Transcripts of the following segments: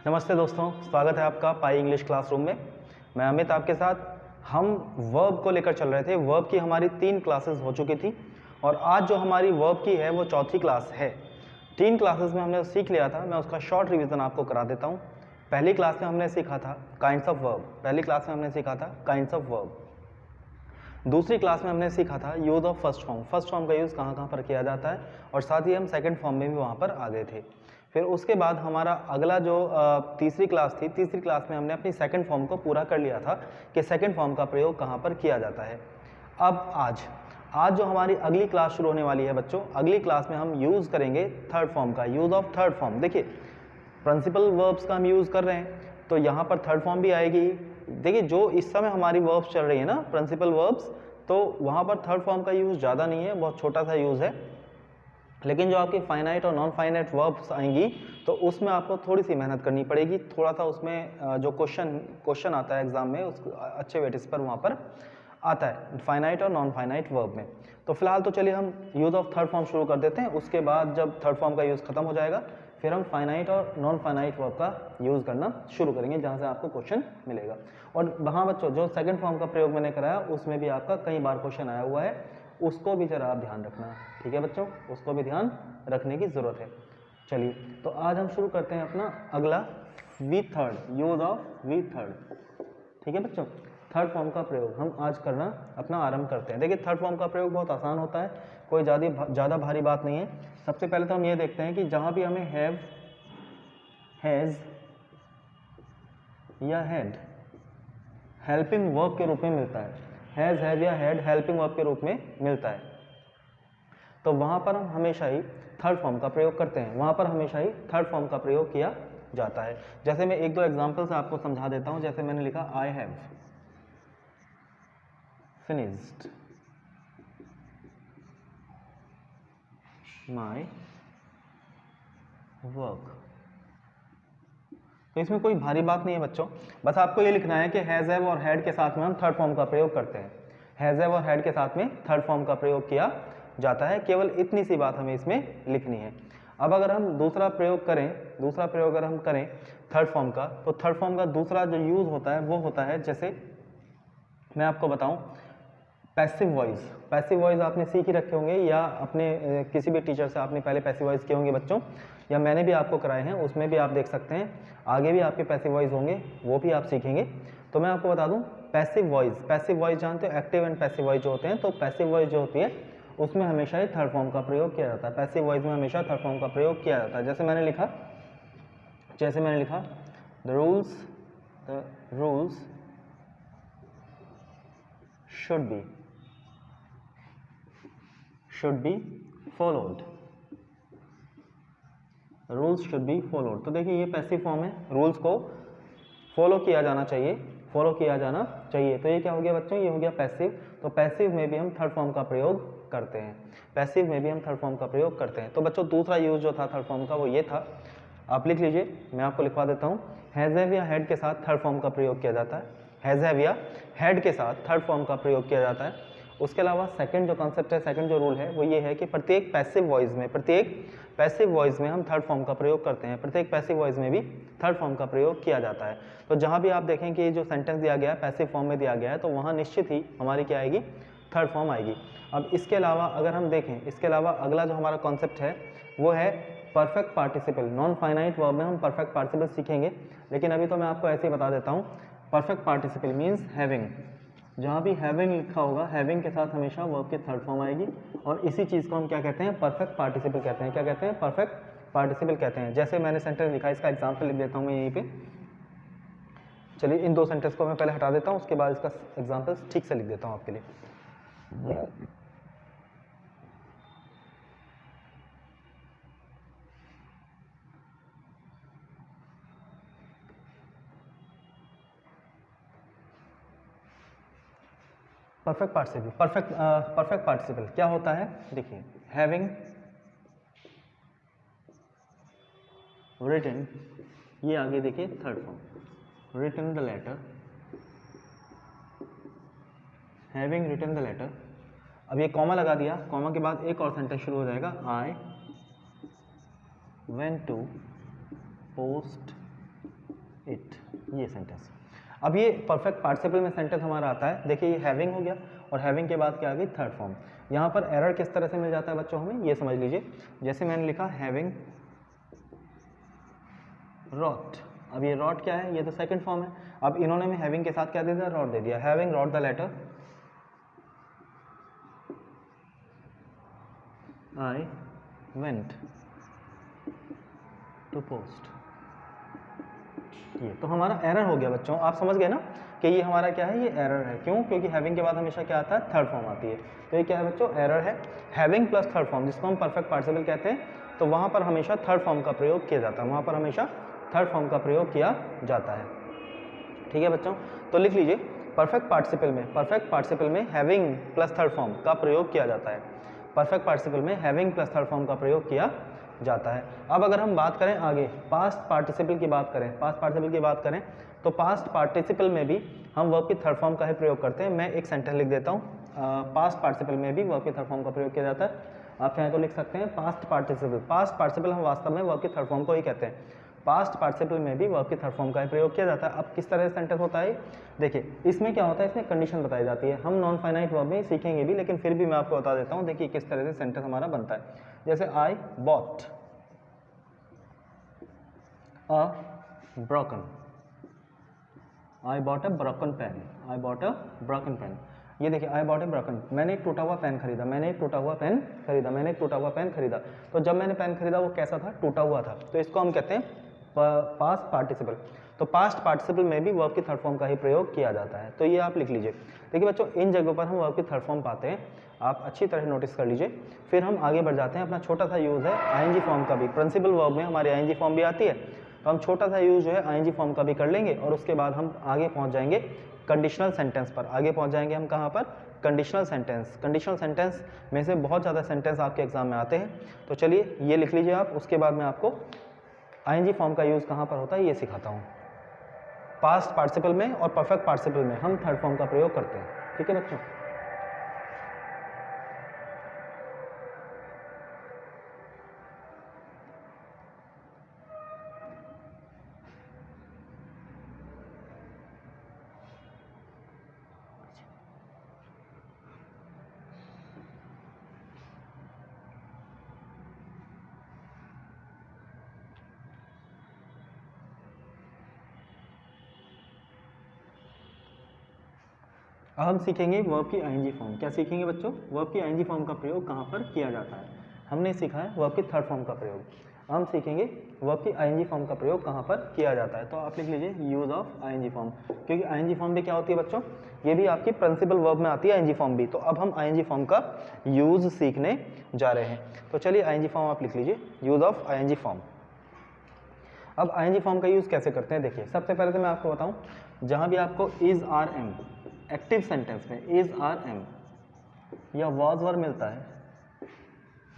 नमस्ते दोस्तों, स्वागत है आपका पाई इंग्लिश क्लासरूम में। मैं अमित आपके साथ। हम वर्ब को लेकर चल रहे थे। वर्ब की हमारी 3 क्लासेस हो चुकी थी और आज जो हमारी वर्ब की है वो चौथी क्लास है। 3 क्लासेस में हमने सीख लिया था, मैं उसका शॉर्ट रिवीजन आपको करा देता हूँ। पहली क्लास में हमने सीखा था काइंड्स ऑफ वर्ब। पहली क्लास में हमने सीखा था काइंड्स ऑफ वर्ब। दूसरी क्लास में हमने सीखा था use of first form. First form का यूज़ कहाँ कहाँ पर किया जाता है और साथ ही हम सेकंड फॉर्म में भी वहाँ पर आ गए थे। फिर उसके बाद हमारा अगला जो तीसरी क्लास थी, तीसरी क्लास में हमने अपनी सेकंड फॉर्म को पूरा कर लिया था कि सेकंड फॉर्म का प्रयोग कहाँ पर किया जाता है। अब आज जो हमारी अगली क्लास शुरू होने वाली है बच्चों, अगली क्लास में हम यूज़ करेंगे थर्ड फॉर्म का, यूज़ ऑफ थर्ड फॉर्म। देखिए, प्रिंसिपल वर्ब्स का हम यूज़ कर रहे हैं तो यहाँ पर थर्ड फॉर्म भी आएगी। देखिए, जो इस समय हमारी वर्ब्स चल रही है ना, प्रिंसिपल वर्ब्स, तो वहाँ पर थर्ड फॉर्म का यूज़ ज़्यादा नहीं है, बहुत छोटा सा यूज़ है। लेकिन जो आपकी फाइनाइट और नॉन फाइनाइट वर्ब्स आएंगी तो उसमें आपको थोड़ी सी मेहनत करनी पड़ेगी। थोड़ा सा उसमें जो क्वेश्चन आता है एग्जाम में, उस अच्छे वेटेज पर वहाँ पर आता है फाइनाइट और नॉन फाइनाइट वर्ब में। तो फिलहाल तो चलिए हम यूज़ ऑफ थर्ड फॉर्म शुरू कर देते हैं। उसके बाद जब थर्ड फॉर्म का यूज़ खत्म हो जाएगा फिर हम फाइनाइट और नॉन फाइनाइट वर्ब का यूज़ करना शुरू करेंगे, जहाँ से आपको क्वेश्चन मिलेगा। और वहाँ बच्चों जो सेकंड फॉर्म का प्रयोग मैंने कराया उसमें भी आपका कई बार क्वेश्चन आया हुआ है, उसको भी जरा आप ध्यान रखना। ठीक है बच्चों, उसको भी ध्यान रखने की ज़रूरत है। चलिए, तो आज हम शुरू करते हैं अपना अगला V third, use of V third. ठीक है बच्चों, थर्ड फॉर्म का प्रयोग हम आज करना अपना आरंभ करते हैं। देखिए, थर्ड फॉर्म का प्रयोग बहुत आसान होता है, कोई ज़्यादा भारी बात नहीं है। सबसे पहले तो हम ये देखते हैं कि जहाँ भी हमें हैव, हैज़ या हैड हेल्पिंग वर्ब के रूप में मिलता है, हैज़, हैव या हैड हेल्पिंग वर्ब के रूप में मिलता है, तो वहाँ पर हम हमेशा ही थर्ड फॉर्म का प्रयोग करते हैं। वहाँ पर हमेशा ही थर्ड फॉर्म का प्रयोग किया जाता है। जैसे मैं एक दो एग्जाम्पल से आपको समझा देता हूँ। जैसे मैंने लिखा I have finished my work. तो इसमें कोई भारी बात नहीं है बच्चों, बस आपको ये लिखना है कि हैज़, हैव और हैड के साथ में हम थर्ड फॉर्म का प्रयोग करते हैं। हैज़, हैव और हैड के साथ में थर्ड फॉर्म का प्रयोग किया जाता है, केवल इतनी सी बात हमें इसमें लिखनी है। अब अगर हम दूसरा प्रयोग अगर हम करें थर्ड फॉर्म का, तो थर्ड फॉर्म का दूसरा जो यूज़ होता है वो होता है, जैसे मैं आपको बताऊं, पैसिव वॉइस। पैसिव वॉइस आपने सीख ही रखे होंगे या अपने किसी भी टीचर से आपने पहले पैसिव वॉइस किए होंगे बच्चों, या मैंने भी आपको कराए हैं, उसमें भी आप देख सकते हैं। आगे भी आपके पैसिव वॉइस होंगे, वो भी आप सीखेंगे। तो मैं आपको बता दूं, पैसिव वॉइस जानते हो, एक्टिव एंड पैसिव वॉइस जो होते हैं, तो पैसिव वॉइस जो होती है उसमें हमेशा ही थर्ड फॉर्म का प्रयोग किया जाता है। पैसिव वॉइस में हमेशा थर्ड फॉर्म का प्रयोग किया जाता है। जैसे मैंने लिखा the rules should be followed। Rules should be followed. तो देखिए, ये पैसिव फॉर्म है, रूल्स को फॉलो किया जाना चाहिए। तो ये क्या हो गया बच्चों, ये हो गया पैसिव। तो पैसिव में भी हम थर्ड फॉर्म का प्रयोग करते हैं। तो बच्चों, दूसरा यूज जो था थर्ड फॉर्म का वो ये था, आप लिख लीजिए, मैं आपको लिखवा देता हूँ। हैज़, हैव या हैड के साथ थर्ड फॉर्म का प्रयोग किया जाता है। हैज़, हैव या हैड के साथ थर्ड फॉर्म का प्रयोग किया जाता है। उसके अलावा सेकंड जो कॉन्सेप्ट है, सेकंड जो रूल है वो ये है कि प्रत्येक पैसिव वॉइस में हम थर्ड फॉर्म का प्रयोग करते हैं। प्रत्येक पैसिव वॉइस में भी थर्ड फॉर्म का प्रयोग किया जाता है। तो जहाँ भी आप देखें कि जो सेंटेंस दिया गया है पैसिव फॉर्म में दिया गया है, तो वहाँ निश्चित ही हमारी क्या आएगी, थर्ड फॉर्म आएगी। अब इसके अलावा अगर हम देखें, इसके अलावा अगला जो हमारा कॉन्सेप्ट है वो है perfect participle. Non finite verb में हम परफेक्ट पार्टिसिपल सीखेंगे, लेकिन अभी तो मैं आपको ऐसे ही बता देता हूँ। Perfect participle means having. जहाँ भी हैविंग लिखा होगा, हैविंग के साथ हमेशा वर्ब की थर्ड फॉर्म आएगी, और इसी चीज़ को हम क्या कहते हैं, परफेक्ट पार्टिसिपल कहते हैं। क्या कहते हैं, परफेक्ट पार्टिसिपल कहते हैं। जैसे मैंने सेंटेंस लिखा है, इसका एग्जाम्पल लिख देता हूँ मैं यहीं पे। चलिए, इन दो सेंटेंस को मैं पहले हटा देता हूँ, उसके बाद इसका एग्जाम्पल ठीक से लिख देता हूँ आपके लिए। परफेक्ट पार्टिसिपल क्या होता है, देखिए, हैविंग रिटन, ये आगे देखिए third form, written the letter, having written the letter. अब ये कॉमा लगा दिया, कॉमा के बाद एक और सेंटेंस शुरू हो जाएगा, I went to post it, ये सेंटेंस। अब ये परफेक्ट पार्टिसिपल में सेंटेंस हमारा आता है। देखिए ये हैविंग हो गया और हैविंग के बाद क्या आ गई, थर्ड फॉर्म। यहाँ पर एरर किस तरह से मिल जाता है बच्चों हमें, ये समझ लीजिए। जैसे मैंने लिखा हैविंग रॉट, अब ये रॉट क्या है, ये तो सेकंड फॉर्म है। अब इन्होंने में हैविंग के साथ क्या दे दिया, रॉट दे दिया। Having wrote the letter I went to post, ये तो हमारा एरर हो गया बच्चों। आप समझ गए ना कि ये हमारा क्या है, ये एरर है। क्यों? क्योंकि हैविंग के बाद हमेशा क्या आता है, थर्ड फॉर्म आती है। तो ये क्या है बच्चों, एरर है। हैविंग प्लस थर्ड फॉर्म, जिसको हम परफेक्ट पार्टिसिपल कहते हैं, तो वहाँ पर हमेशा थर्ड फॉर्म का प्रयोग किया जाता है, वहाँ पर हमेशा थर्ड फॉर्म का प्रयोग किया जाता है। ठीक है बच्चों, तो लिख लीजिए परफेक्ट पार्टिसिपल में हैविंग प्लस थर्ड फॉर्म का प्रयोग किया जाता है। परफेक्ट पार्टिसिपल में हैविंग प्लस थर्ड फॉर्म का प्रयोग किया जाता है। अब अगर हम बात करें आगे पास्ट पार्टिसिपल की बात करें, तो पास्ट पार्टिसिपल में भी हम वर्ब की थर्ड फॉर्म का ही प्रयोग करते हैं। मैं एक सेंटेंस लिख देता हूँ, पास्ट पार्टिसिपल में भी वर्ब की थर्ड फॉर्म का प्रयोग किया जाता है। आप चाहें तो लिख सकते हैं पास्ट पार्टिसिपल हम वास्तव में वर्ब की थर्ड फॉर्म को ही कहते हैं। पास्ट पार्टिसिपल में भी वर्ब की थर्ड फॉर्म का ही प्रयोग किया जाता है। अब किस तरह से सेंटेंस होता है, देखिए इसमें क्या होता है, इसमें कंडीशन बताई जाती है। हम नॉन फाइनाइट वर्ब में सीखेंगे भी, लेकिन फिर भी मैं आपको बता देता हूँ। देखिए किस तरह से सेंटेंस हमारा बनता है। जैसे I bought a broken, I bought a broken pen, ये देखिए आई बॉट ए ब्रोकन, मैंने एक टूटा हुआ पेन खरीदा, तो जब मैंने पेन खरीदा वो कैसा था, टूटा हुआ था। तो इसको हम कहते हैं पास्ट पार्टिसिपल। तो पास्ट पार्टिसिपल में भी वर्ब की थर्ड फॉर्म का ही प्रयोग किया जाता है। तो ये आप लिख लीजिए। देखिए बच्चों इन जगहों पर हम वर्ब की थर्ड फॉर्म पाते हैं, आप अच्छी तरह नोटिस कर लीजिए। फिर हम आगे बढ़ जाते हैं। अपना छोटा सा यूज़ है आईएनजी फॉर्म का भी। प्रिंसिपल वर्ब में हमारी आईएनजी फॉर्म भी आती है, तो हम छोटा सा यूज जो है आईएनजी फॉर्म का भी कर लेंगे, और उसके बाद हम आगे पहुंच जाएंगे कंडीशनल सेंटेंस पर। आगे पहुंच जाएंगे हम कहाँ पर, कंडीशनल सेंटेंस में से बहुत ज़्यादा सेंटेंस आपके एग्जाम में आते हैं। तो चलिए ये लिख लीजिए आप, उसके बाद मैं आपको आईएनजी फॉर्म का यूज़ कहाँ पर होता है ये सिखाता हूँ। पास्ट पार्टिसिपल में और परफेक्ट पार्टिसिपल में हम थर्ड फॉर्म का प्रयोग करते हैं। ठीक है बच्चों, अब हम सीखेंगे वर्ब की आईएनजी फॉर्म। क्या सीखेंगे बच्चों, वर्ब की आईएनजी फॉर्म का प्रयोग कहाँ पर किया जाता है। हमने सीखा है वर्ब की थर्ड फॉर्म का प्रयोग, हम सीखेंगे वर्ब की आईएनजी फॉर्म का प्रयोग कहाँ पर किया जाता है। तो आप लिख लीजिए यूज ऑफ आईएनजी फॉर्म, क्योंकि आईएनजी फॉर्म भी क्या होती है बच्चों, ये भी आपकी प्रिंसिपल वर्ब में आती है आईएनजी फॉर्म भी। तो अब हम आईएनजी फॉर्म का यूज सीखने जा रहे हैं। तो चलिए आईएनजी फॉर्म आप लिख लीजिए, यूज ऑफ आईएनजी फॉर्म। अब आईएनजी फॉर्म का यूज़ कैसे करते हैं, देखिए सबसे पहले तो मैं आपको बताऊं, जहां भी आपको is are am active sentence में इज आर एम या वॉज वर मिलता है,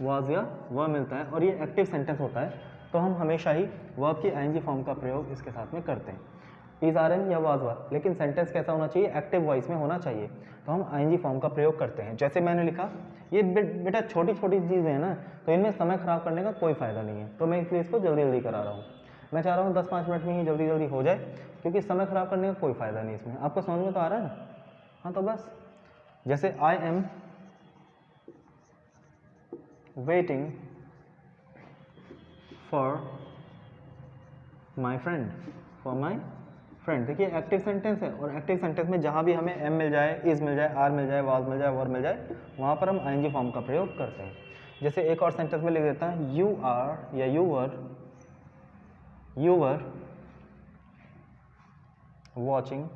वॉज या वर मिलता है और ये एक्टिव सेंटेंस होता है, तो हम हमेशा ही वर्ब की आईएनजी फॉर्म का प्रयोग इसके साथ में करते हैं, इज आर एम या वॉज वर। लेकिन सेंटेंस कैसा होना चाहिए, एक्टिव वॉइस में होना चाहिए, तो हम आईएनजी फॉर्म का प्रयोग करते हैं। जैसे मैंने लिखा, ये बेटा छोटी छोटी चीज़ें हैं ना, तो इनमें समय खराब करने का कोई फ़ायदा नहीं है, तो मैं इसलिए इसको जल्दी जल्दी करा रहा हूँ। मैं चाह रहा हूँ 10-5 मिनट में ही जल्दी जल्दी हो जाए, क्योंकि समय खराब करने का कोई फ़ायदा नहीं इसमें। आपको समझ में तो आ रहा है ना? हाँ, तो बस जैसे I am waiting for my friend, देखिए एक्टिव सेंटेंस है, और एक्टिव सेंटेंस में जहाँ भी हमें एम मिल जाए, इज मिल जाए, आर मिल जाए, वाज मिल जाए, वर मिल जाए, वहाँ पर हम आईएनजी फॉर्म का प्रयोग करते हैं। जैसे एक और सेंटेंस में लिख देता है, यू आर या you were watching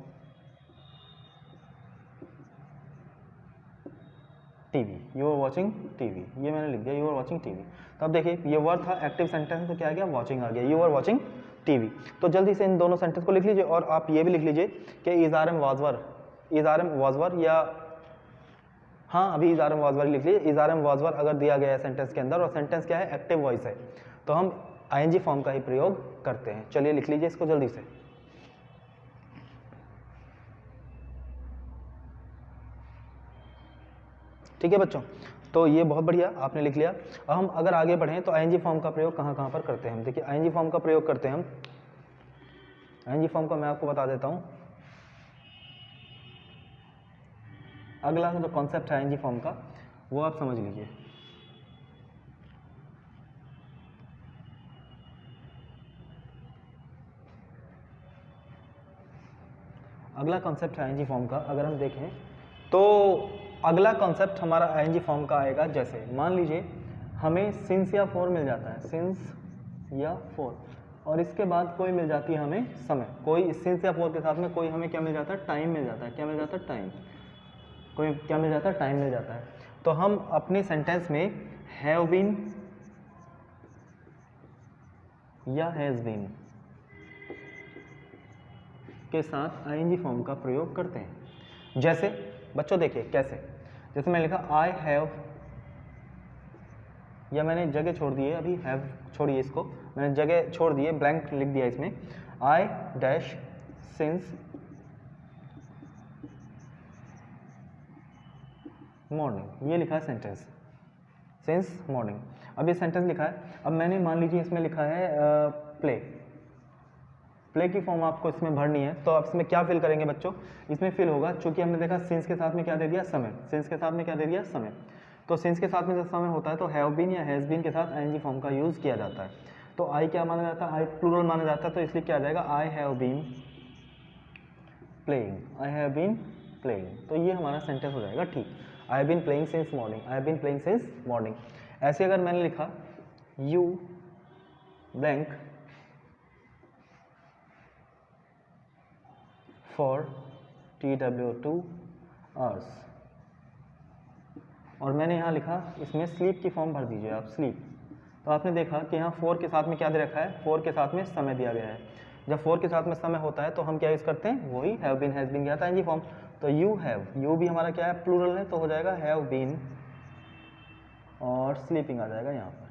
TV, you are watching TV, ये मैंने लिख दिया यू आर वॉचिंग टीवी। तो अब देखिए ये वर्ड था एक्टिव सेंटेंस, तो क्या आ गया, वॉचिंग आ गया, यू आर वॉचिंग टीवी। तो जल्दी से इन दोनों सेंटेंस को लिख लीजिए, और आप ये भी लिख लीजिए कि is are am was were, या हाँ अभी is are am was were लिख लीजिए। Is are am was were अगर दिया गया है सेंटेंस के अंदर, और सेंटेंस क्या है, एक्टिव वॉइस है, तो हम आईएनजी फॉर्म का ही प्रयोग करते हैं। चलिए लिख लीजिए इसको जल्दी से। ठीक है बच्चों, तो ये बहुत बढ़िया आपने लिख लिया। अब हम अगर आगे बढ़ें तो आईएनजी फॉर्म का प्रयोग कहाँ कहाँ पर करते हैं। देखिए आईएनजी फॉर्म का प्रयोग करते हैं हम आईएनजी फॉर्म का मैं आपको बता देता हूँ। अगला जो कॉन्सेप्ट है आईएनजी फॉर्म का वो आप समझ लीजिए। अगला कॉन्सेप्ट है आईएनजी फॉर्म का, अगर हम देखें तो अगला कॉन्सेप्ट हमारा आईएनजी फॉर्म का आएगा। जैसे मान लीजिए हमें सिंस या फॉर मिल जाता है, सिंस या फॉर, और इसके बाद कोई मिल जाती है हमें समय, कोई सिंस या फॉर के साथ में कोई हमें क्या मिल जाता है, टाइम मिल जाता है। क्या मिल जाता है, टाइम। कोई क्या मिल जाता है, टाइम मिल जाता है। तो हम अपने सेंटेंस में हैव बीन या हैज़ बीन के साथ आईएनजी फॉर्म का प्रयोग करते हैं। जैसे बच्चों देखिए कैसे, जैसे मैंने लिखा आई हैव, या मैंने जगह छोड़ दी है, अभी हैव छोड़िए इसको, मैंने जगह छोड़ दी है, ब्लैंक लिख दिया इसमें। आई डैश सिंस मॉर्निंग, ये लिखा है सेंटेंस, सिंस मॉर्निंग। अब ये सेंटेंस लिखा है। अब मैंने मान लीजिए इसमें लिखा है प्ले, प्ले की फॉर्म आपको इसमें भरनी है। तो आप इसमें क्या फिल करेंगे बच्चों, इसमें फिल होगा, चूंकि हमने देखा सिंस के साथ में क्या दे दिया, समय, सिंस के साथ में क्या दे दिया, समय। तो सिंस के साथ में जब समय होता है तो हैव बीन या हैज़ बीन के साथ आईएनजी फॉर्म का यूज़ किया जाता है। तो आई क्या माना जाता है, आई प्लूरल माना जाता है, तो इसलिए क्या आ जाएगा, I have been playing, I have been playing. तो ये हमारा सेंटेंस हो जाएगा ठीक, I have been playing since morning, I have been playing since morning. ऐसे अगर मैंने लिखा you blank for TW2 hours, और मैंने यहाँ लिखा इसमें स्लीप की फॉर्म भर दीजिए आप, स्लीप। तो आपने देखा कि यहाँ फोर के साथ में क्या दे रखा है, फोर के साथ में समय दिया गया है। जब फोर के साथ में समय होता है तो हम क्या यूज़ करते हैं, वही हैव बीन हैज़ बीन गया था आईएनजी फॉर्म। तो यू हैव, यू भी हमारा क्या है, प्लूरल है, तो हो जाएगा हैव बीन और स्लीपिंग आ जाएगा यहाँ पर,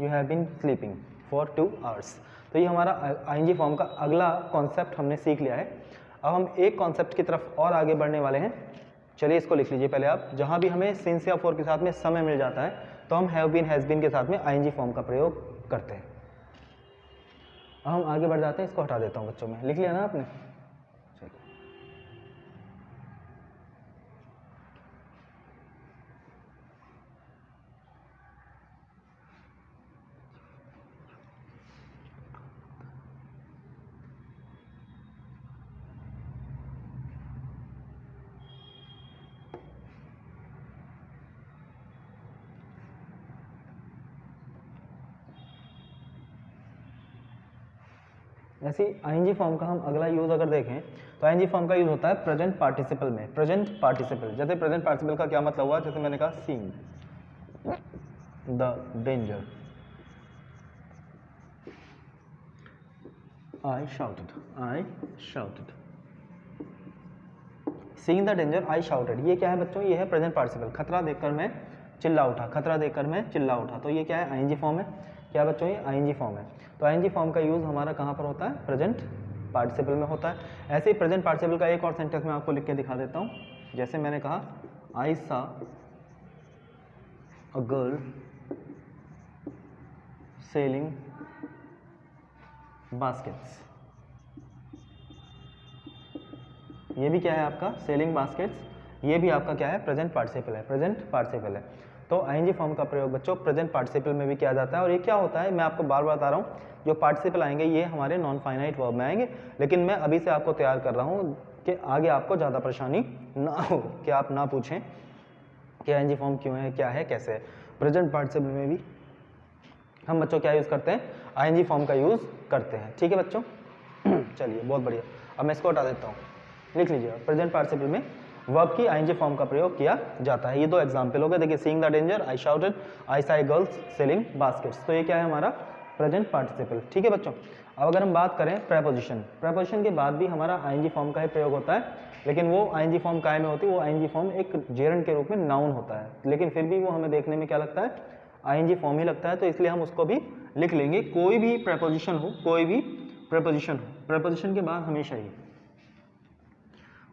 you have been sleeping for 2 hours. तो ये हमारा आईएनजी फॉर्म का अगला कॉन्सेप्ट हमने सीख लिया है। अब हम एक कॉन्सेप्ट की तरफ और आगे बढ़ने वाले हैं। चलिए इसको लिख लीजिए पहले आप। जहाँ भी हमें सिंस या फॉर के साथ में समय मिल जाता है तो हम हैव बीन हैज़ बीन के साथ में आईएनजी फॉर्म का प्रयोग करते हैं। अब हम आगे बढ़ जाते हैं, इसको हटा देता हूँ बच्चों में, लिख लिया ना आपने। ऐसी आईएनजी फॉर्म का हम अगला यूज़ अगर देखें तो आईएनजी फॉर्म का यूज़ होता है प्रेजेंट पार्टिसिपल में। प्रेजेंट पार्टिसिपल, जैसे प्रेजेंट पार्टिसिपल का क्या मतलब हुआ, जैसे मैंने कहा seeing the danger, I shouted, I shouted, seeing the danger I shouted. ये क्या है बच्चों, ये है प्रेजेंट पार्टिसिपल। खतरा देखकर मैं चिल्ला उठा, खतरा देखकर मैं चिल्ला उठा, तो ये क्या है, आईएनजी फॉर्म है। क्या बच्चों, ये आईएनजी फॉर्म है। तो आईएनजी फॉर्म का यूज़ हमारा कहाँ पर होता है, प्रेजेंट पार्टिसिपल में होता है। ऐसे ही प्रेजेंट पार्टिसिपल का एक और सेंटेंस मैं आपको लिख के दिखा देता हूँ। जैसे मैंने कहा आई सा अ गर्ल सेलिंग बास्केट्स, ये भी क्या है आपका, सेलिंग बास्केट्स, ये भी आपका क्या है, प्रेजेंट पार्टिसिपल है, प्रेजेंट पार्टिसिपल है। तो आईएनजी फॉर्म का प्रयोग बच्चों प्रेजेंट पार्टिसिपल में भी किया जाता है। और ये क्या होता है, मैं आपको बार बार बता रहा हूँ, जो पार्टिसिपल आएंगे ये हमारे नॉन फाइनाइट वर्ब में आएंगे, लेकिन मैं अभी से आपको तैयार कर रहा हूँ कि आगे आपको ज़्यादा परेशानी ना हो, कि आप ना पूछें कि आईएनजी फॉर्म क्यों है, क्या है, कैसे है। प्रेजेंट पार्टिसिपल में भी हम बच्चों क्या यूज़ करते हैं, आईएनजी फॉर्म का यूज़ करते हैं। ठीक है बच्चों, चलिए बहुत बढ़िया। अब मैं इसको हटा देता हूँ, लिख लीजिए, प्रेजेंट पार्टिसिपल में वर्ब की आईएनजी फॉर्म का प्रयोग किया जाता है। ये दो एग्जाम्पल हो गए, देखिए seeing the danger, I shouted, I saw girls selling baskets. तो ये क्या है हमारा प्रेजेंट पार्टिसिपल। ठीक है बच्चों, अब अगर हम बात करें प्रेपोजिशन, प्रेपोजिशन के बाद भी हमारा आईएनजी फॉर्म का ही प्रयोग होता है, लेकिन वो आईएनजी फॉर्म काय में होती है, वो आईएनजी फॉर्म एक जेरंड के रूप में नाउन होता है, लेकिन फिर भी वो हमें देखने में क्या लगता है, आईएनजी फॉर्म ही लगता है, तो इसलिए हम उसको भी लिख लेंगे। कोई भी प्रेपोजिशन हो, कोई भी प्रेपोजिशन हो, प्रेपोजिशन के बाद हमेशा ही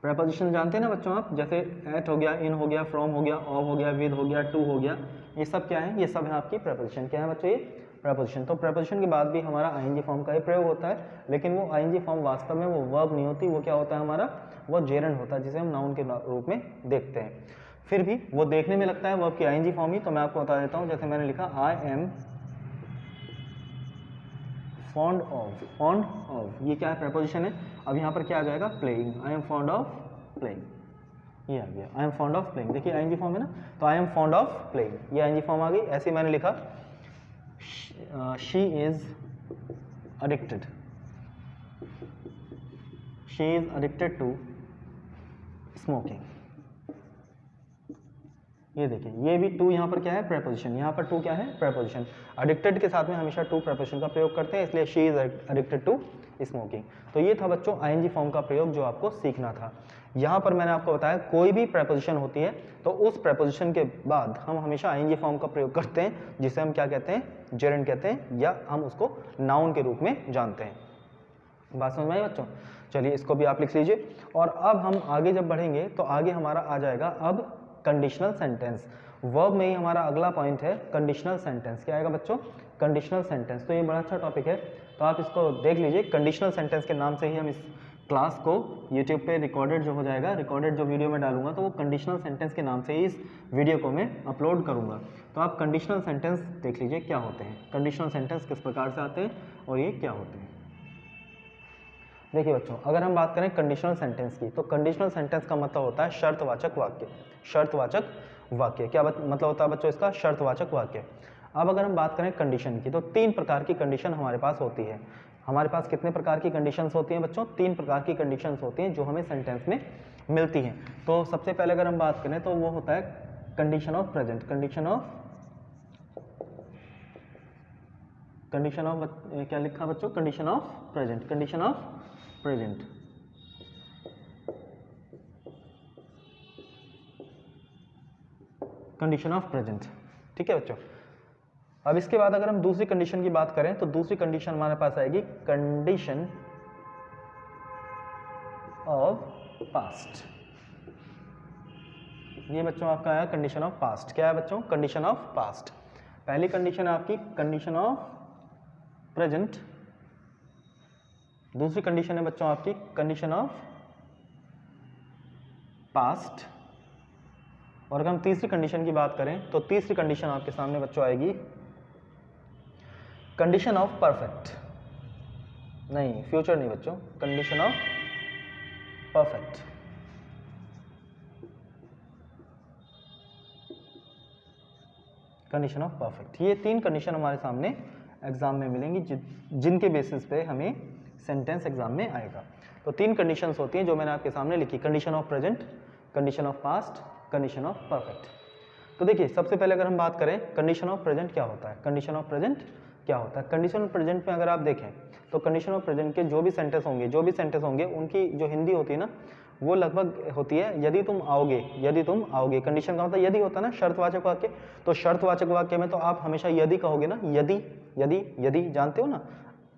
प्रेपोजिशन जानते हैं ना बच्चों आप, जैसे एट हो गया, इन हो गया, फ्रॉम हो गया, ऑफ हो गया, विद हो गया, टू हो गया, ये सब क्या है, ये सब है आपकी प्रेपोजिशन। क्या है बच्चों, ये प्रेपोजिशन। तो प्रेपोजिशन के बाद भी हमारा आईएनजी फॉर्म का ही प्रयोग होता है, लेकिन वो आईएनजी फॉर्म वास्तव में वो वर्ब नहीं होती, वो क्या होता है हमारा, वो जेरंड होता है, जिसे हम नाउन के रूप में देखते हैं। फिर भी वो देखने में लगता है वर्ब की आईएनजी फॉर्म ही, तो मैं आपको बता देता हूँ। जैसे मैंने लिखा आई am fond of, fond of ये क्या है, प्रेपोजिशन है। अब यहाँ पर क्या आ जाएगा, playing, I am fond of playing, ये आ गया I am fond of playing. देखिए आईएनजी फॉर्म है ना, तो I am fond of playing, ये आईएनजी फॉर्म आ गई। ऐसे मैंने लिखा she is addicted, she is addicted to smoking. ये देखिए, ये भी टू यहाँ पर क्या है, प्रेपोजिशन, यहाँ पर टू क्या है, प्रेपोजिशन। एडिक्टेड के साथ में हमेशा टू प्रेपोजिशन का प्रयोग करते हैं, इसलिए she is addicted to smoking. तो ये था बच्चों आईएनजी फॉर्म का प्रयोग जो आपको सीखना था। यहाँ पर मैंने आपको बताया कोई भी प्रेपोजिशन होती है तो उस प्रेपोजिशन के बाद हम हमेशा आईएनजी फॉर्म का प्रयोग करते हैं, जिसे हम क्या कहते हैं, जेरंड कहते हैं, या हम उसको नाउन के रूप में जानते हैं। बात समझ में आई बच्चों? चलिए इसको भी आप लिख लीजिए। और अब हम आगे जब बढ़ेंगे तो आगे हमारा आ जाएगा अब कंडीशनल सेंटेंस। वर्ब में ही हमारा अगला पॉइंट है कंडीशनल सेंटेंस। क्या आएगा बच्चों, कंडीशनल सेंटेंस। तो ये बड़ा अच्छा टॉपिक है, तो आप इसको देख लीजिए। कंडीशनल सेंटेंस के नाम से ही हम इस क्लास को यूट्यूब पे रिकॉर्डेड जो हो जाएगा, रिकॉर्डेड जो वीडियो में डालूंगा तो वो कंडीशनल सेंटेंस के नाम से ही इस वीडियो को मैं अपलोड करूंगा। तो आप कंडीशनल सेंटेंस देख लीजिए क्या होते हैं, कंडीशनल सेंटेंस किस प्रकार से आते हैं और ये क्या होते हैं। देखिए बच्चों, अगर हम बात करें कंडीशनल सेंटेंस की, तो कंडीशनल सेंटेंस का मतलब होता है शर्तवाचक वाक्य। शर्तवाचक वाक्य क्या मतलब होता है बच्चों इसका, शर्तवाचक वाक्य। अब अगर हम बात करें कंडीशन की, तो तीन प्रकार की कंडीशन हमारे पास होती है। हमारे पास कितने प्रकार की कंडीशंस होती हैं बच्चों, तीन प्रकार की कंडीशंस होती हैं जो हमें सेंटेंस में मिलती हैं। तो सबसे पहले अगर हम बात करें तो वो होता है condition of present, condition of क्या लिखा बच्चों, condition of present, condition of present. Condition of present, ठीक है बच्चों। अब इसके बाद अगर हम दूसरी कंडीशन की बात करें तो दूसरी कंडीशन हमारे पास आएगी कंडीशन ऑफ पास्ट। ये बच्चों आपका आया कंडीशन ऑफ पास्ट। क्या है बच्चों, कंडीशन ऑफ पास्ट। पहली कंडीशन है आपकी कंडीशन ऑफ प्रेजेंट, दूसरी कंडीशन है बच्चों आपकी कंडीशन ऑफ पास्ट, और अगर हम तीसरी कंडीशन की बात करें तो तीसरी कंडीशन आपके सामने बच्चों आएगी कंडीशन ऑफ परफेक्ट। नहीं, फ्यूचर नहीं बच्चों, condition of perfect. Condition of perfect, ये तीन कंडीशन हमारे सामने एग्जाम में मिलेंगी जिनके बेसिस पे हमें सेंटेंस एग्जाम में आएगा। तो तीन कंडीशंस होती हैं जो मैंने आपके सामने लिखी, condition of present, condition of past, condition of perfect. तो देखिए सबसे पहले अगर हम बात करें कंडीशन ऑफ प्रेजेंट क्या होता है, कंडीशन ऑफ प्रेजेंट क्या होता है। कंडीशन ऑफ प्रेजेंट में अगर आप देखें तो कंडीशन ऑफ प्रेजेंट के जो भी सेंटेंस होंगे उनकी जो हिंदी होती है ना वो लगभग होती है यदि तुम आओगे, यदि तुम आओगे। कंडीशन का मतलब यदि होता है ना, शर्तवाचक वाक्य। तो शर्तवाचक वाक्य में तो आप हमेशा यदि कहोगे ना, यदि यदि यदि, जानते हो ना।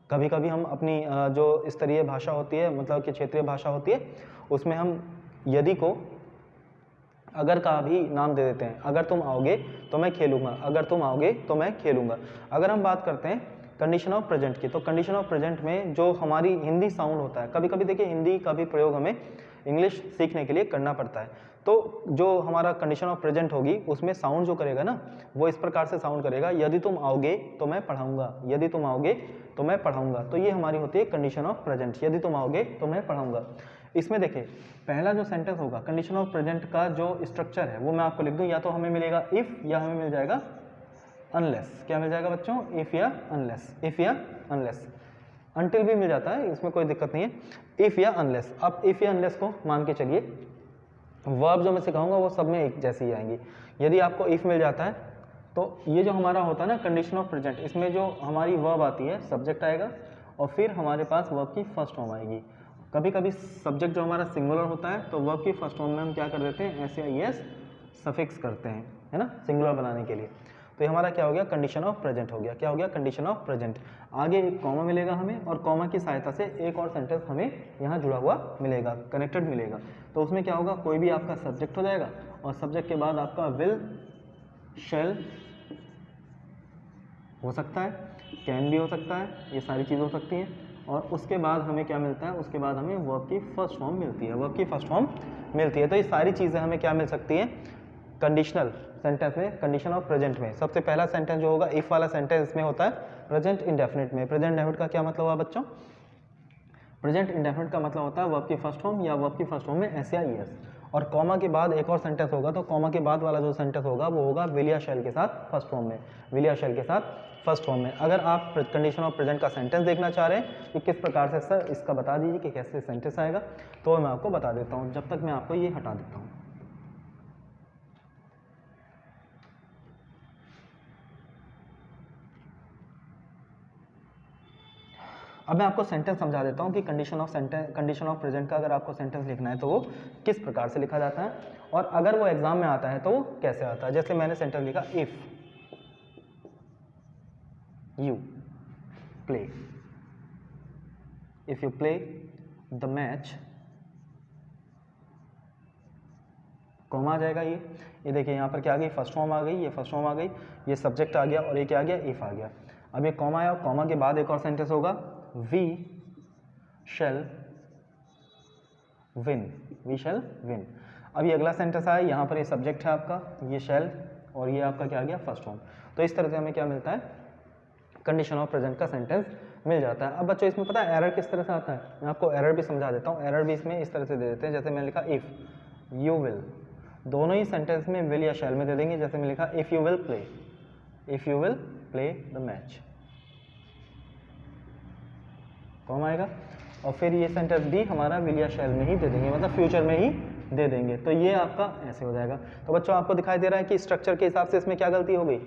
कभी कभी हम अपनी जो स्तरीय भाषा होती है, मतलब कि क्षेत्रीय भाषा होती है, उसमें हम यदि को अगर का भी नाम दे देते हैं। अगर तुम आओगे तो मैं खेलूंगा, अगर तुम आओगे तो मैं खेलूंगा। अगर हम बात करते हैं कंडीशन ऑफ प्रेजेंट की, तो कंडीशन ऑफ प्रेजेंट में जो हमारी हिंदी साउंड होता है, कभी कभी देखिए हिंदी का भी प्रयोग हमें इंग्लिश सीखने के लिए करना पड़ता है। तो जो हमारा कंडीशन ऑफ प्रेजेंट होगी उसमें साउंड जो करेगा ना वो इस प्रकार से साउंड करेगा, यदि तुम आओगे तो मैं पढ़ाऊंगा, यदि तुम आओगे तो मैं पढ़ाऊंगा। तो ये हमारी होती है कंडीशन ऑफ प्रेजेंट, यदि तुम आओगे तो मैं पढ़ाऊंगा। इसमें देखिए पहला जो सेंटेंस होगा कंडीशन ऑफ प्रेजेंट का जो स्ट्रक्चर है वो मैं आपको लिख दूं, या तो हमें मिलेगा इफ या हमें मिल जाएगा अनलेस। क्या मिल जाएगा बच्चों, इफ या अनलेस, इफ या अनलेस। अनटिल भी मिल जाता है, इसमें कोई दिक्कत नहीं है, इफ या अनलेस। अब इफ या अनलेस को मान के चलिए, वर्ब जो मैं सिखाऊंगा वो सब में एक जैसी ही आएंगी। यदि आपको इफ मिल जाता है तो ये जो हमारा होता है ना कंडीशन ऑफ प्रेजेंट, इसमें जो हमारी वर्ब आती है सब्जेक्ट आएगा और फिर हमारे पास वर्ब की फर्स्ट फॉर्म आएगी। कभी कभी सब्जेक्ट जो हमारा सिंगुलर होता है तो वर्ब की फर्स्ट फॉर्म में हम क्या कर देते हैं, एस या एस सफिक्स करते हैं, है ना, सिंगुलर बनाने के लिए। तो ये हमारा क्या हो गया, कंडीशन ऑफ प्रेजेंट हो गया। क्या हो गया, कंडीशन ऑफ प्रेजेंट। आगे एक कॉमा मिलेगा हमें और कॉमा की सहायता से एक और सेंटेंस हमें यहाँ जुड़ा हुआ मिलेगा, कनेक्टेड मिलेगा। तो उसमें क्या होगा, कोई भी आपका सब्जेक्ट हो जाएगा और सब्जेक्ट के बाद आपका विल, शैल, हो सकता है, कैन भी हो सकता है, ये सारी चीज़ हो सकती हैं। और उसके बाद हमें क्या मिलता है, उसके बाद हमें वर्ब की फर्स्ट फॉर्म मिलती है, वर्ब की फर्स्ट फॉर्म मिलती है। तो ये सारी चीज़ें हमें क्या मिल सकती हैं कंडीशनल सेंटेंस में, कंडीशन ऑफ प्रेजेंट में। सबसे पहला सेंटेंस जो होगा इफ वाला सेंटेंस में होता है प्रेजेंट इंडेफिनिट में। प्रेजेंट इंडेफिनिट का क्या मतलब हुआ बच्चों? प्रेजेंट इंडेफिनिट का मतलब होता है वर्ब की फर्स्ट फॉर्म या वर्ब की फर्स्ट फॉर्म में एस या ई एस, और कॉमा के बाद एक और सेंटेंस होगा, तो कॉमा के बाद वाला जो सेंटेंस होगा वो होगा विल या शैल के साथ फर्स्ट फॉर्म में, विल या शैल के साथ फर्स्ट फॉर्म में। अगर आप कंडीशन ऑफ प्रेजेंट का सेंटेंस देखना चाह रहे हैं कि किस प्रकार से सर इसका बता दीजिए कि कैसे सेंटेंस आएगा, तो मैं आपको बता देता हूँ, जब तक मैं आपको ये हटा देता हूँ। अब मैं आपको सेंटेंस समझा देता हूँ कि कंडीशन ऑफ प्रेजेंट का अगर आपको सेंटेंस लिखना है तो वो किस प्रकार से लिखा जाता है, और अगर वो एग्जाम में आता है तो वो कैसे आता है। जैसे मैंने सेंटेंस लिखा if you play, if you play the match, comma आ जाएगा। ये देखिए यहाँ पर क्या आ गई, फर्स्ट फॉर्म आ गई, ये फर्स्ट फॉर्म आ गई, ये सब्जेक्ट आ गया और ये क्या आ गया, इफ आ गया। अब ये कॉमा आया, कॉमा के बाद एक और सेंटेंस होगा we shall win, we shall win. अब ये अगला सेंटेंस आया, यहाँ पर ये सब्जेक्ट है आपका, ये शैल, और ये आपका क्या आ गया, फर्स्ट फॉर्म। तो इस तरह से हमें क्या मिलता है, कंडीशन ऑफ प्रेजेंट का सेंटेंस मिल जाता है। अब बच्चों इसमें पता है एरर किस तरह से आता है, मैं आपको एरर भी समझा देता हूँ। एरर भी इसमें इस तरह से दे देते हैं, जैसे मैंने लिखा इफ यू विल, दोनों ही सेंटेंस में विल या शैल में दे देंगे। जैसे मैं लिखा if you will play, if you will play the match, कौन आएगा, और फिर ये सेंटेंस भी हमारा विल या शैल में ही दे देंगे, मतलब फ्यूचर में ही दे देंगे। तो ये आपका ऐसे हो जाएगा। तो बच्चों आपको दिखाई दे रहा है कि स्ट्रक्चर के हिसाब से इसमें क्या गलती हो गई।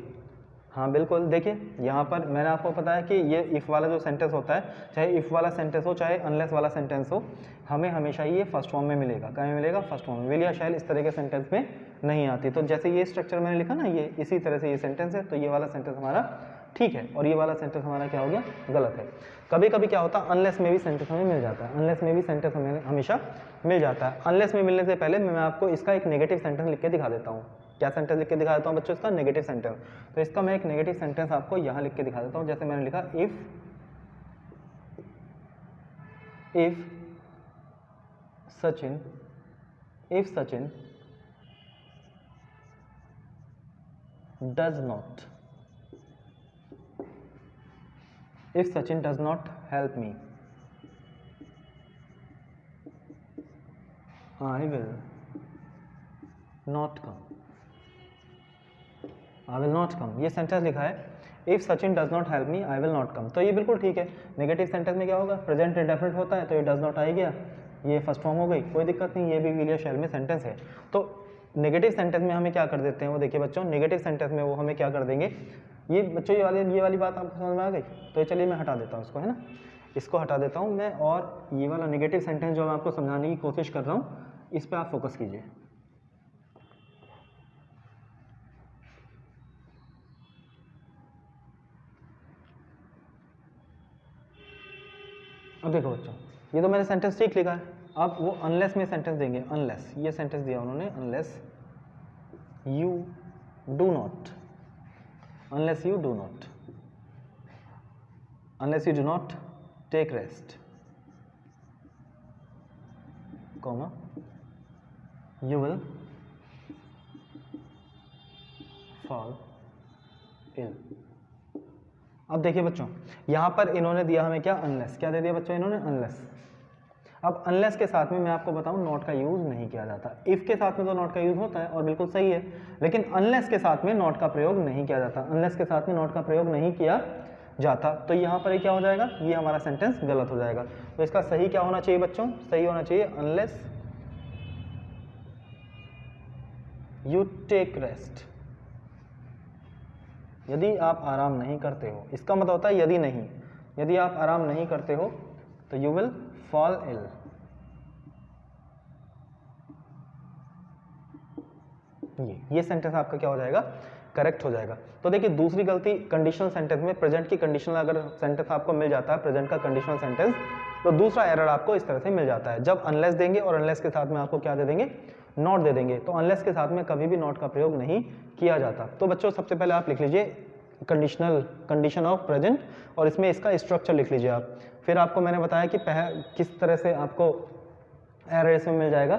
हाँ बिल्कुल, देखिए यहाँ पर मैंने आपको बताया कि ये इफ़ वाला जो सेंटेंस होता है, चाहे इफ़ वाला सेंटेंस हो चाहे अनलेस वाला सेंटेंस हो, हमें हमेशा ये फर्स्ट फॉर्म में मिलेगा। कहाँ में मिलेगा, फर्स्ट फॉर्म में। विल या शैल इस तरह के सेंटेंस में नहीं आती। तो जैसे ये स्ट्रक्चर मैंने लिखा ना, ये इसी तरह से ये सेंटेंस है, तो ये वाला सेंटेंस हमारा ठीक है और ये वाला सेंटेंस हमारा क्या हो गया, गलत है। कभी कभी क्या होता है, अनलेस में भी सेंटेंस हमें मिल जाता है, अनलेस में भी सेंटेंस हमें हमेशा मिल जाता है। अनलेस में मिलने से पहले मैं आपको इसका एक नेगेटिव सेंटेंस लिख के दिखा देता हूँ। क्या सेंटेंस लिख के दिखा देता हूँ बच्चों, इसका नेगेटिव सेंटेंस। तो इसका मैं एक नेगेटिव सेंटेंस आपको यहाँ लिख के दिखा देता हूँ। जैसे मैंने लिखा if Sachin does not help me, I will not come। ये सेंटेंस लिखा है if Sachin does not help me I will not come. तो ये बिल्कुल ठीक है। नेगेटिव सेंटेंस में क्या होगा, प्रेजेंट इंडेफिनिट होता है, तो ये डज नॉट आ गया, ये फर्स्ट फॉर्म हो गई, कोई दिक्कत नहीं, ये भी विल या शैल में सेंटेंस है। तो नेगेटिव सेंटेंस में हमें क्या कर देते हैं, वो देखिए बच्चों, नेगेटिव सेंटेंस में वो हमें क्या कर देंगे, ये बच्चों ये वाली बात आपको समझ में आ गई। तो चलिए मैं हटा देता हूँ इसको, है ना, इसको हटा देता हूँ मैं, और ये वाला नेगेटिव सेंटेंस जो मैं आपको समझाने की कोशिश कर रहा हूँ, इस पर आप फोकस कीजिए। अब देखो बच्चों, ये तो मैंने सेंटेंस ठीक लिखा है। अब वो अनलेस में सेंटेंस देंगे, अनलेस, ये सेंटेंस दिया उन्होंने, unless you do not, unless you do not take rest, comma you will fall ill. अब देखिए बच्चों, यहाँ पर इन्होंने दिया हमें क्या, अनलेस। क्या दे दिया बच्चों इन्होंने, अनलेस। अब अनलेस के साथ में मैं आपको बताऊं, नॉट का यूज़ नहीं किया जाता। इफ़ के साथ में तो नॉट का यूज़ होता है और बिल्कुल सही है, लेकिन अनलेस के साथ में नॉट का प्रयोग नहीं किया जाता। अनलेस के साथ में नॉट का प्रयोग नहीं किया जाता, तो यहाँ पर क्या हो जाएगा, ये हमारा सेंटेंस गलत हो जाएगा। तो इसका सही क्या होना चाहिए बच्चों, सही होना चाहिए अनलेस यू टेक रेस्ट, यदि आप आराम नहीं करते हो। इसका मतलब होता है यदि नहीं, यदि आप आराम नहीं करते हो तो यू विल फॉल इल। ये सेंटेंस आपका क्या हो जाएगा, करेक्ट हो जाएगा। तो देखिए दूसरी गलती, कंडीशनल सेंटेंस में प्रेजेंट की कंडीशनल अगर सेंटेंस आपको मिल जाता है, प्रेजेंट का कंडीशनल सेंटेंस, तो दूसरा एरर आपको इस तरह से मिल जाता है। जब अनलेस देंगे और अनलेस के साथ में आपको क्या दे देंगे, नॉट दे देंगे। तो अनलेस के साथ में कभी भी नॉट का प्रयोग नहीं किया जाता। तो बच्चों सबसे पहले आप लिख लीजिए कंडीशन ऑफ प्रेजेंट और इसमें इसका स्ट्रक्चर लिख लीजिए आप। फिर आपको मैंने बताया कि किस तरह से आपको एरर इसमें मिल जाएगा।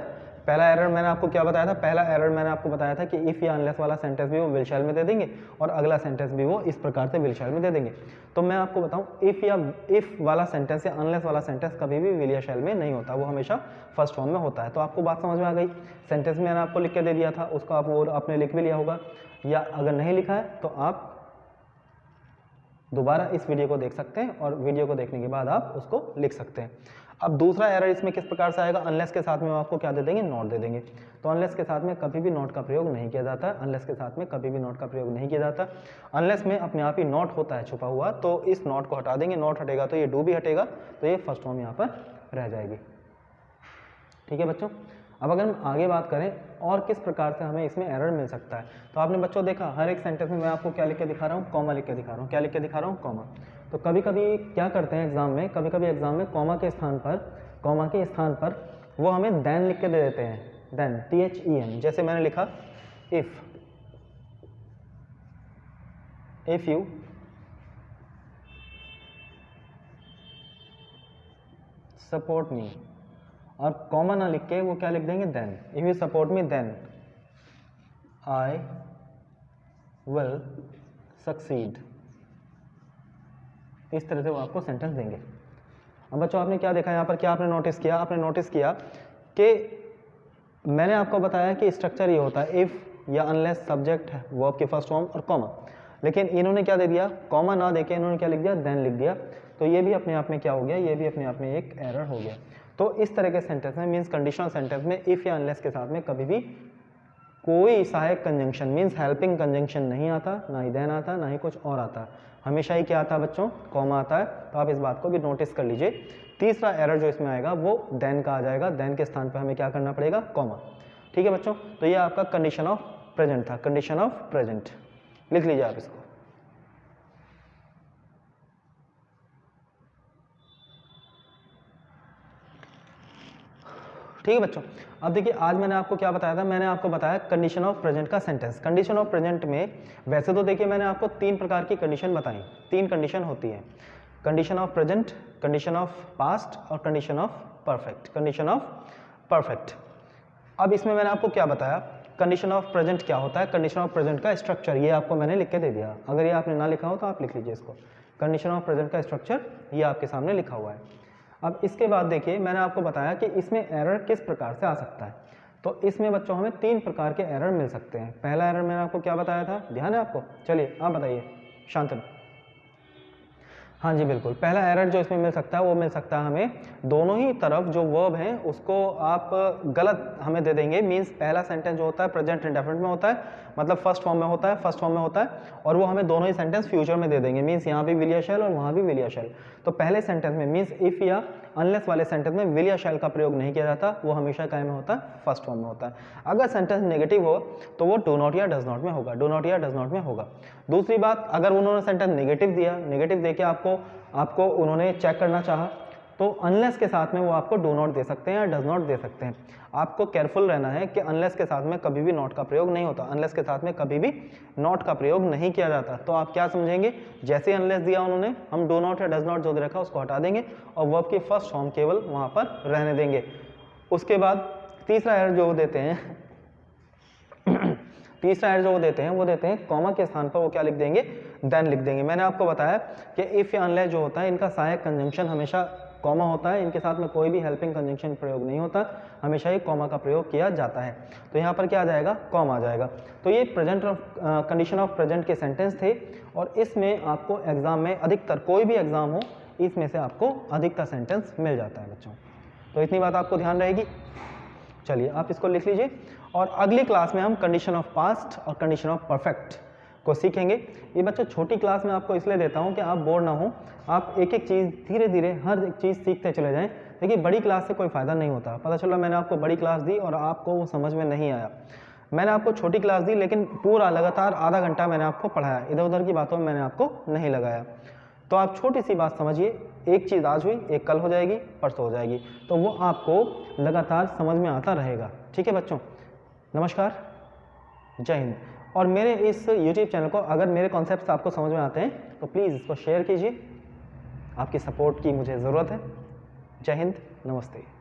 पहला एरर मैंने आपको क्या बताया था, पहला एरर मैंने आपको बताया था कि इफ़ या अनलेस वाला सेंटेंस भी वो विल शैल में दे देंगे और अगला सेंटेंस भी वो इस प्रकार से विल शैल में दे देंगे। तो मैं आपको बताऊं इफ़ वाला सेंटेंस या अनलेस वाला सेंटेंस कभी भी विल या शैल में नहीं होता, वो हमेशा फर्स्ट फॉर्म में होता है। तो आपको बात समझ में आ गई। सेंटेंस मैंने आपको लिख के दे दिया था, उसको आप और आपने लिख भी लिया होगा, या अगर नहीं लिखा है तो आप दोबारा इस वीडियो को देख सकते हैं और वीडियो को देखने के बाद आप उसको लिख सकते हैं। अब दूसरा एरर इसमें किस प्रकार से आएगा, अनलेस के साथ में वो आपको क्या दे देंगे, नॉट दे देंगे। तो अनलेस के साथ में कभी भी नॉट का प्रयोग नहीं किया जाता है, अनलेस के साथ में कभी भी नॉट का प्रयोग नहीं किया जाता। अनलेस में अपने आप ही नॉट होता है छुपा हुआ, तो इस नॉट को हटा देंगे, नॉट हटेगा तो ये डू भी हटेगा, तो ये फर्स्ट फॉर्म यहाँ पर रह जाएगी। ठीक है बच्चों। अब अगर हम आगे बात करें और किस प्रकार से हमें इसमें एरर मिल सकता है, तो आपने बच्चों देखा हर एक सेंटेंस में मैं आपको क्या लिख के दिखा रहा हूँ, कॉमा लिख के दिखा रहा हूँ। क्या लिख के दिखा रहा हूँ, कॉमा। तो कभी कभी क्या करते हैं एग्जाम में, कभी कभी एग्जाम में कॉमा के स्थान पर वो हमें देन लिख के दे देते हैं, देन THEN। जैसे मैंने लिखा इफ यू सपोर्ट मी, और कॉमा ना लिख के वो क्या लिख देंगे, then. If you support me then I will succeed. इस तरह से वो आपको सेंटेंस देंगे। अब बच्चों आपने क्या देखा यहाँ पर, क्या आपने नोटिस किया, आपने नोटिस किया कि मैंने आपको बताया कि स्ट्रक्चर ये होता है इफ या अनलेस सब्जेक्ट वर्ब के फर्स्ट फॉर्म और कॉमा, लेकिन इन्होंने क्या दे दिया, कॉमा ना देके इन्होंने क्या लिख दिया, देन लिख दिया। तो ये भी अपने आप में क्या हो गया, ये भी अपने आप में एक एरर हो गया। तो इस तरह के सेंटेंस में मीन्स कंडीशनल सेंटेंस में इफ या अनलेस के साथ में कभी भी कोई सहायक कंजंक्शन मीन्स हेल्पिंग कंजंक्शन नहीं आता, ना ही देन आता, ना ही कुछ और आता, हमेशा ही क्या आता है बच्चों, कॉमा आता है। तो आप इस बात को भी नोटिस कर लीजिए। तीसरा एरर जो इसमें आएगा वो देन का आ जाएगा, देन के स्थान पर हमें क्या करना पड़ेगा, कॉमा। ठीक है बच्चों। तो ये आपका कंडीशन ऑफ प्रेजेंट था, कंडीशन ऑफ प्रेजेंट लिख लीजिए आप इसको। ठीक है बच्चों। अब देखिए आज मैंने आपको क्या बताया था, मैंने आपको बताया कंडीशन ऑफ प्रेजेंट का सेंटेंस। कंडीशन ऑफ प्रेजेंट में वैसे तो देखिए मैंने आपको 3 प्रकार की कंडीशन बताई, 3 कंडीशन होती है, condition of present, condition of past और condition of perfect, condition of perfect. अब इसमें मैंने आपको क्या बताया, कंडीशन ऑफ प्रेजेंट क्या होता है, कंडीशन ऑफ प्रेजेंट का स्ट्रक्चर ये आपको मैंने लिख के दे दिया। अगर ये आपने ना लिखा हो तो आप लिख लीजिए इसको, कंडीशन ऑफ प्रेजेंट का स्ट्रक्चर ये आपके सामने लिखा हुआ है। अब इसके बाद देखिए मैंने आपको बताया कि इसमें एरर किस प्रकार से आ सकता है। तो इसमें बच्चों हमें 3 प्रकार के एरर मिल सकते हैं। पहला एरर मैंने आपको क्या बताया था, ध्यान है आपको, चलिए आप बताइए शांतनु। हाँ जी बिल्कुल, पहला एरर जो इसमें मिल सकता है वो मिल सकता है हमें दोनों ही तरफ जो वर्ब हैं उसको आप गलत हमें दे देंगे। मीन्स पहला सेंटेंस जो होता है प्रेजेंट इंडेफिनिट में होता है, मतलब फर्स्ट फॉर्म में होता है, फर्स्ट फॉर्म में होता है, और वो हमें दोनों ही सेंटेंस फ्यूचर में दे देंगे। मीन्स यहाँ भी विल या शैल और वहाँ भी विल या शैल। तो पहले सेंटेंस में मीन्स इफ या अनलेस वाले सेंटेंस में विल या शैल का प्रयोग नहीं किया जाता, वो हमेशा क्या में होता है, फर्स्ट फॉर्म में होता है। अगर सेंटेंस नेगेटिव हो तो वो डू नॉट या डज नॉट में होगा, डू नॉट या डज नॉट में होगा। दूसरी बात, अगर उन्होंने सेंटेंस नेगेटिव दिया, नेगेटिव देके आपको उन्होंने चेक करना चाहा, तो अनलेस के साथ में वो आपको डू नॉट दे सकते हैं या डज नॉट दे सकते हैं। आपको केयरफुल रहना है कि अनलेस के साथ में कभी भी नॉट का प्रयोग नहीं होता, अनलेस के साथ में कभी भी नॉट का प्रयोग नहीं किया जाता। तो आप क्या समझेंगे, जैसे ही अनलेस दिया उन्होंने, हम डू नॉट या डज नॉट जो दे रखा उसको हटा देंगे और वर्ब की फर्स्ट फॉर्म केवल वहाँ पर रहने देंगे। उसके बाद तीसरा एरर जो वो देते हैं तीसरा एरर जो वो देते हैं कॉमा के स्थान पर वो क्या लिख देंगे, देन लिख देंगे। मैंने आपको बताया कि इफ या अनलेस जो होता है इनका सहायक कंजंक्शन हमेशा कॉमा होता है, इनके साथ में कोई भी हेल्पिंग कंजंक्शन प्रयोग नहीं होता, हमेशा ही कॉमा का प्रयोग किया जाता है। तो यहाँ पर क्या आ जाएगा, कॉमा आ जाएगा। तो ये present of condition of present के सेंटेंस थे, और इसमें आपको एग्जाम में अधिकतर, कोई भी एग्जाम हो, इसमें से आपको अधिकतर सेंटेंस मिल जाता है बच्चों। तो इतनी बात आपको ध्यान रहेगी। चलिए आप इसको लिख लीजिए, और अगली क्लास में हम कंडीशन ऑफ पास्ट और कंडीशन ऑफ परफेक्ट को सीखेंगे। ये बच्चों छोटी क्लास में आपको इसलिए देता हूँ कि आप बोर ना हो, आप एक एक चीज़ धीरे धीरे हर एक चीज़ सीखते चले जाएं। देखिए बड़ी क्लास से कोई फ़ायदा नहीं होता। पता चला मैंने आपको बड़ी क्लास दी और आपको वो समझ में नहीं आया। मैंने आपको छोटी क्लास दी लेकिन पूरा लगातार आधा घंटा मैंने आपको पढ़ाया, इधर उधर की बातों में मैंने आपको नहीं लगाया। तो आप छोटी सी बात समझिए, एक चीज़ आज हुई, एक कल हो जाएगी, परसों हो जाएगी, तो वो आपको लगातार समझ में आता रहेगा। ठीक है बच्चों, नमस्कार, जय हिंद। और मेरे इस YouTube चैनल को अगर मेरे कॉन्सेप्ट्स आपको समझ में आते हैं तो प्लीज़ इसको शेयर कीजिए। आपकी सपोर्ट की मुझे ज़रूरत है। जय हिंद, नमस्ते।